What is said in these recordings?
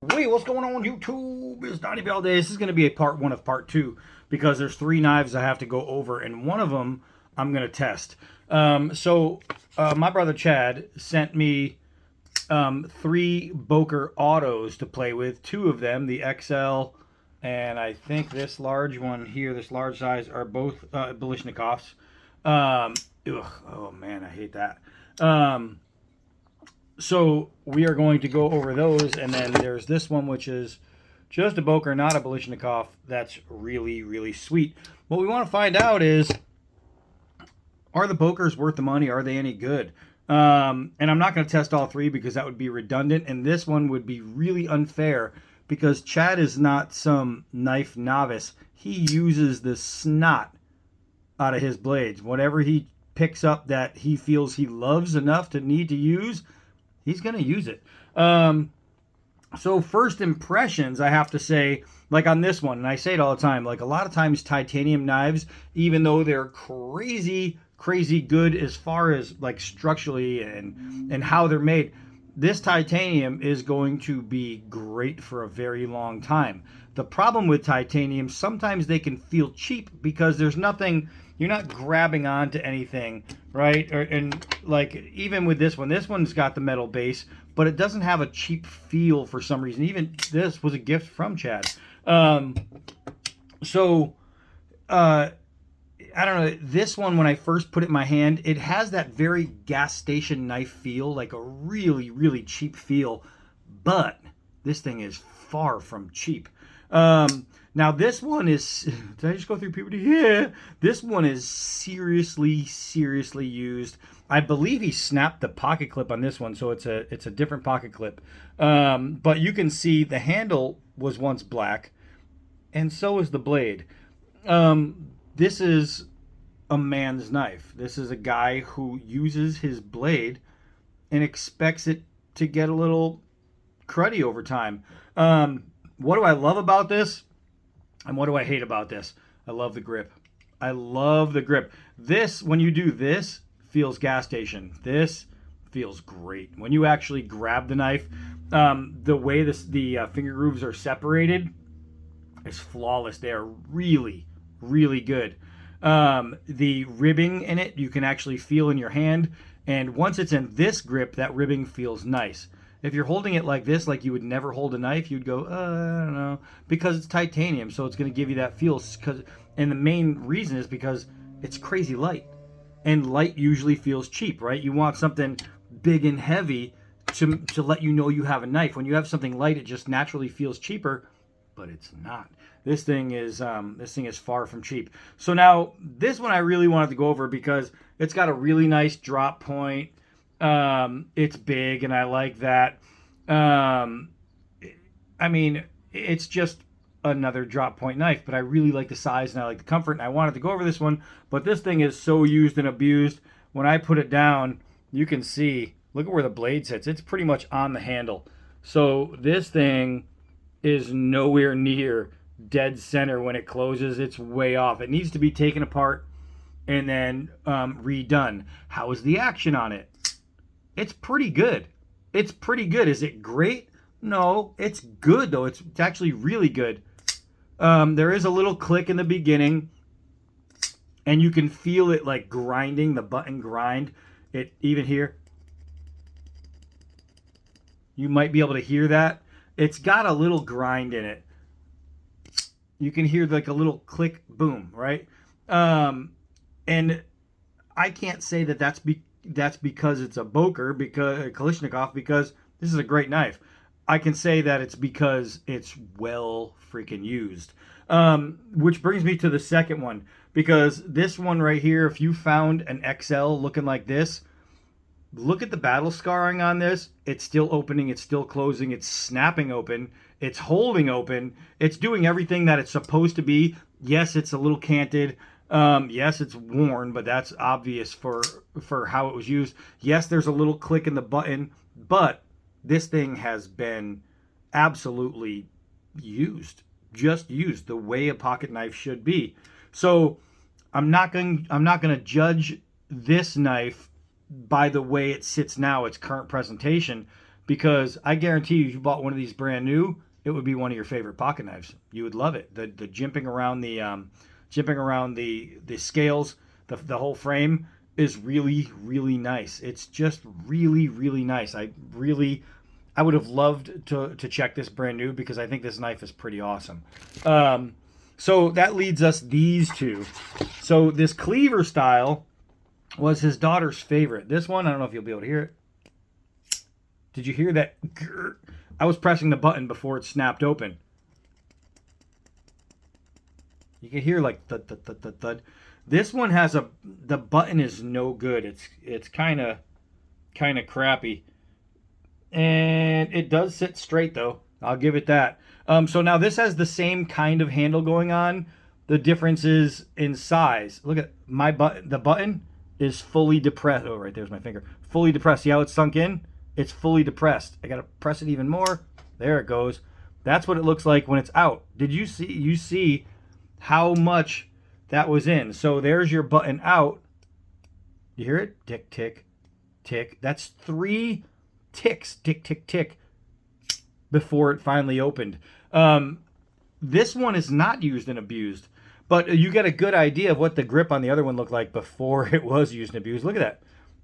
Hey, what's going on YouTube? It's Donnie Day. This is going to be a part one of part two because there's three knives I have to go over, and one of them I'm going to test. My brother Chad sent me three Boker autos to play with. Two of them, the XL and I think this large one here, this large size, are both Balishnikovs. Oh man, I hate that. Um, so we are going to go over those, and then there's this one, which is just a Boker, not a Balishnikov. That's really, really sweet. What we want to find out is, are the Bokers worth the money? Are they any good? And I'm not going to test all three because that would be redundant, and this one would be really unfair because Chad is not some knife novice. He uses the snot out of his blades. Whatever he picks up that he feels he loves enough to need to use, he's going to use it. So first impressions, I have to say, like on this one, and I say it all the time, like a lot of times titanium knives, even though they're crazy, crazy good as far as like structurally and how they're made, this titanium is going to be great for a very long time. The problem with titanium, sometimes they can feel cheap because there's nothing, you're not grabbing onto anything, right? And like even with this one's got the metal base, but it doesn't have a cheap feel for some reason. Even this was a gift from Chad. So I don't know. This one, when I first put it in my hand, it has that very gas station knife feel, like a really, really cheap feel. But this thing is far from cheap. Now this one is. Did I just go through puberty? Yeah. This one is seriously, seriously used. I believe he snapped the pocket clip on this one, so it's a different pocket clip. But you can see the handle was once black, and so is the blade. This is a man's knife. This is a guy who uses his blade and expects it to get a little cruddy over time. What do I love about this? And what do I hate about this? I love the grip. I love the grip. This, when you do this, feels gas station. This feels great. When you actually grab the knife, the way the finger grooves are separated is flawless. They are really, really good. The ribbing in it, you can actually feel in your hand. And once it's in this grip, that ribbing feels nice. If you're holding it like this, like you would never hold a knife, you'd go, I don't know, because it's titanium, so it's going to give you that feel. And the main reason is because it's crazy light, and light usually feels cheap, right? You want something big and heavy to let you know you have a knife. When you have something light, it just naturally feels cheaper, but it's not. This thing is far from cheap. So now this one I really wanted to go over because it's got a really nice drop point. It's big, and I like that. I mean, it's just another drop point knife, but I really like the size and I like the comfort, and I wanted to go over this one, but this thing is so used and abused. When I put it down, you can see, look at where the blade sits. It's pretty much on the handle. So this thing is nowhere near dead center when it closes. It's way off. It needs to be taken apart and then redone. How is the action on it? It's pretty good. It's pretty good. Is it great? No, it's good though. It's actually really good. There is a little click in the beginning, and you can feel it like grinding, the button grind. It even here. You might be able to hear that. It's got a little grind in it. You can hear like a little click, boom, right? And I can't say that that's because it's a Boker, because a Kalishnikov, because this is a great knife. I can say that it's because it's well freaking used. Which brings me to the second one, because this one right here, if you found an XL looking like this, look at the battle scarring on this. It's still opening, it's still closing, it's snapping open, it's holding open, it's doing everything that it's supposed to be. Yes, it's a little canted. Yes, it's worn, but that's obvious for how it was used. Yes, there's a little click in the button, but this thing has been absolutely used, just used the way a pocket knife should be. So I'm not going to judge this knife by the way it sits now, its current presentation, because I guarantee you, if you bought one of these brand new, it would be one of your favorite pocket knives. You would love it. The jimping around the scales, the whole frame is really, really nice. It's just really, really nice. I would have loved to check this brand new because I think this knife is pretty awesome. So that leads us these two. So this Cleaver Style was his daughter's favorite. This one, I don't know if you'll be able to hear it. Did you hear that? I was pressing the button before it snapped open. You can hear like thud, thud, thud, thud, thud. This one has the button is no good. It's kind of crappy. And it does sit straight though. I'll give it that. So now this has the same kind of handle going on. The difference is in size. Look at my button. The button is fully depressed. Oh, right there's my finger. Fully depressed. See how it's sunk in? It's fully depressed. I gotta press it even more. There it goes. That's what it looks like when it's out. Did you see? You see how much that was in? So there's your button out. You hear it? Tick, tick, tick. That's 3 ticks. Tick, tick, tick. Before it finally opened. This one is not used and abused, but you get a good idea of what the grip on the other one looked like before it was used and abused. Look at that.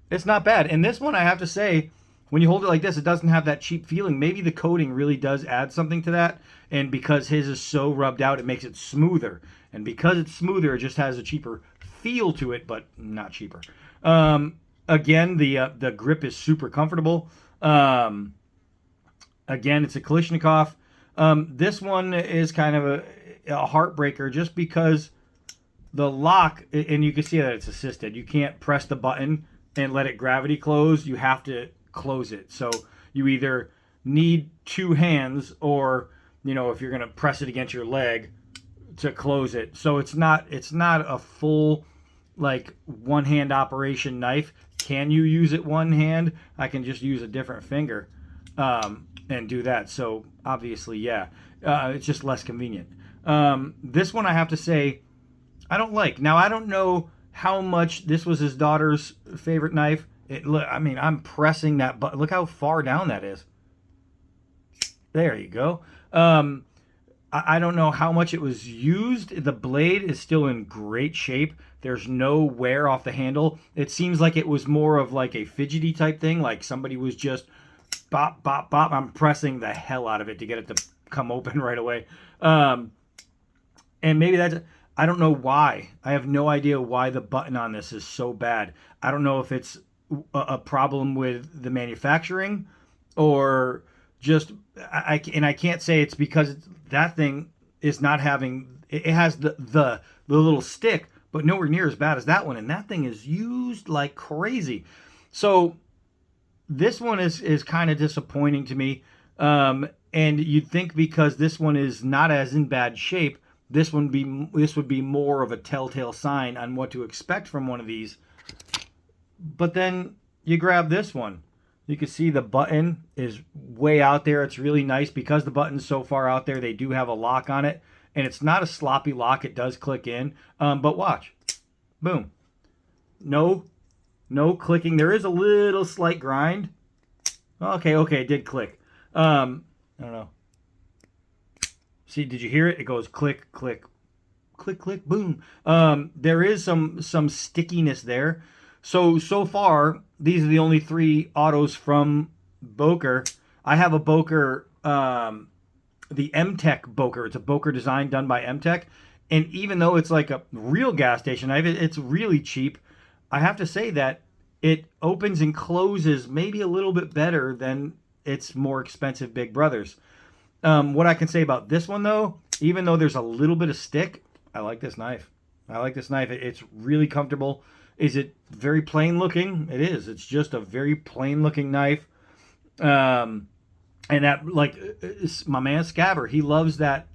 It's not bad. And this one, I have to say, when you hold it like this, it doesn't have that cheap feeling. Maybe the coating really does add something to that. And because his is so rubbed out, it makes it smoother. And because it's smoother, it just has a cheaper feel to it, but not cheaper. Again, the grip is super comfortable. Again, it's a Kalashnikov. This one is kind of a heartbreaker just because the lock, and you can see that it's assisted. You can't press the button and let it gravity close. You have to close it. So you either need 2 hands or, if you're going to press it against your leg to close it. So it's not a full like one-hand operation knife. Can you use it one hand? I can just use a different finger and do that. So obviously, yeah, it's just less convenient. This one I have to say I don't like. Now I don't know how much this was his daughter's favorite knife. I'm pressing that button. Look how far down that is. There you go. I don't know how much it was used. The blade is still in great shape. There's no wear off the handle. It seems like it was more of like a fidgety type thing, like somebody was just bop, bop, bop. I'm pressing the hell out of it to get it to come open right away. And maybe that's, I don't know why. I have no idea why the button on this is so bad. I don't know if it's a problem with the manufacturing or just, I can't say it's because that thing is not having, it has the little stick, but nowhere near as bad as that one. And that thing is used like crazy. So this one is kind of disappointing to me. And you'd think because this one is not as in bad shape, this would be more of a telltale sign on what to expect from one of these. But then you grab this one. You can see the button is way out there. It's really nice because the button's so far out there. They do have a lock on it. And it's not a sloppy lock. It does click in. But watch. Boom. No clicking. There is a little slight grind. Okay, it did click. I don't know. See, did you hear it? It goes click, click, click, click, boom. There is some stickiness there. So far, these are the only 3 autos from Boker. I have a Boker, the M-Tech Boker. It's a Boker design done by M-Tech. And even though it's like a real gas station knife, it's really cheap. I have to say that it opens and closes maybe a little bit better than its more expensive big brothers. What I can say about this one, though, even though there's a little bit of stick, I like this knife. It's really comfortable. Is it very plain looking? It is. It's just a very plain looking knife. And that, like, my man Scabber, he loves that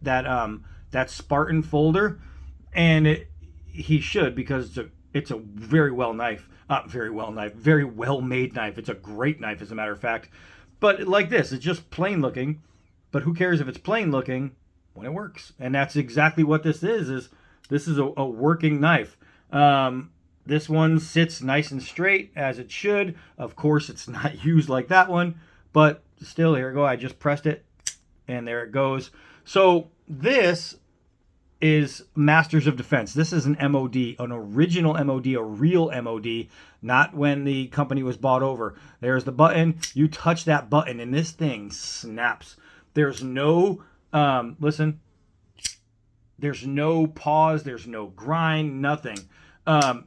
Spartan folder, and he should, because it's a very well made knife. It's a great knife, as a matter of fact. But like this, it's just plain looking. But who cares if it's plain looking when it works? And that's exactly what this is this is a working knife. This one sits nice and straight, as it should. Of course, it's not used like that one, but still, here we go. I just pressed it, and there it goes. So this is Masters of Defense. This is an MOD, an original MOD, a real MOD, not when the company was bought over. There's the button. You touch that button, and this thing snaps. There's no, listen, there's no pause. There's no grind, nothing.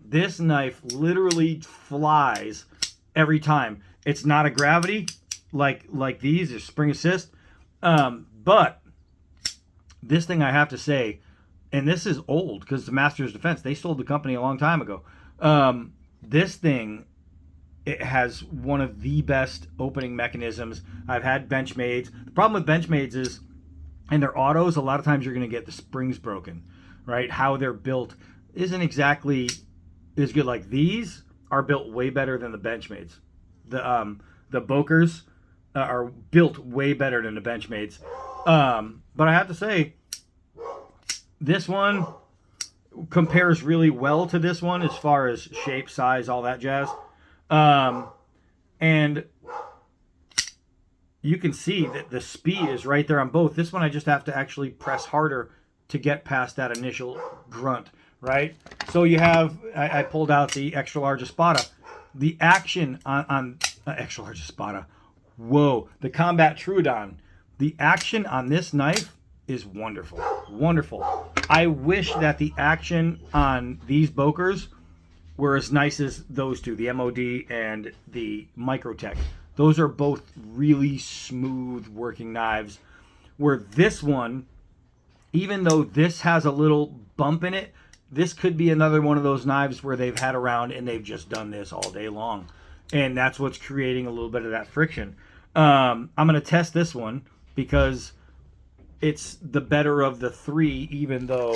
This knife literally flies every time. It's not a gravity like these, is spring assist. But this thing, I have to say, and this is old because the Masters of Defense, they sold the company a long time ago. This thing, it has one of the best opening mechanisms. I've had Benchmades. The problem with Benchmades is, and their autos, a lot of times you're going to get the springs broken, right? How they're built isn't exactly as good. Like these are built way better than the Benchmades. The Bokers are built way better than the Benchmades. But I have to say, this one compares really well to this one as far as shape, size, all that jazz. And you can see that the speed is right there on both. This one I just have to actually press harder to get past that initial grunt, right? So you have, I pulled out the extra large Espada. The action on extra large Espada. Whoa, the Combat Troodon. The action on this knife is wonderful. Wonderful. I wish that the action on these Bokers were as nice as those two, the MOD and the Microtech. Those are both really smooth working knives. Where this one, even though this has a little bump in it, this could be another one of those knives where they've had around and they've just done this all day long. And that's what's creating a little bit of that friction. I'm going to test this one because it's the better of the three, even though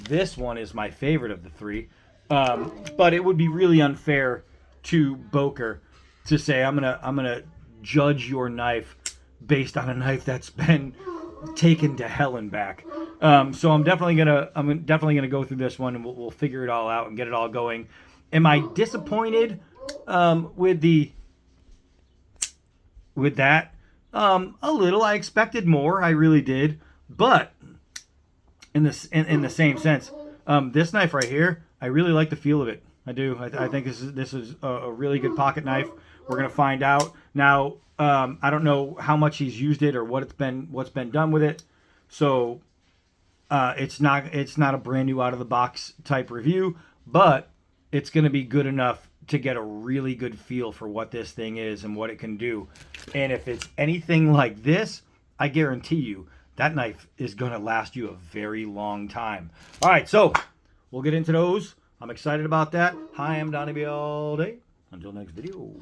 this one is my favorite of the three. But it would be really unfair to Boker to say I'm gonna judge your knife based on a knife that's been taken to hell and back. So I'm definitely gonna go through this one, and we'll figure it all out and get it all going. Am I disappointed with that? A little. I expected more. I really did. But in the same sense, this knife right here, I really like the feel of it. I do. I think this is a really good pocket knife. We're gonna find out now. I don't know how much he's used it or what's been done with it. So it's not a brand new out of the box type review, but it's gonna be good enough to get a really good feel for what this thing is and what it can do. And if it's anything like this, I guarantee you that knife is going to last you a very long time. All right, so we'll get into those. I'm excited about that. Hi, I'm Donnie all day. Until next video.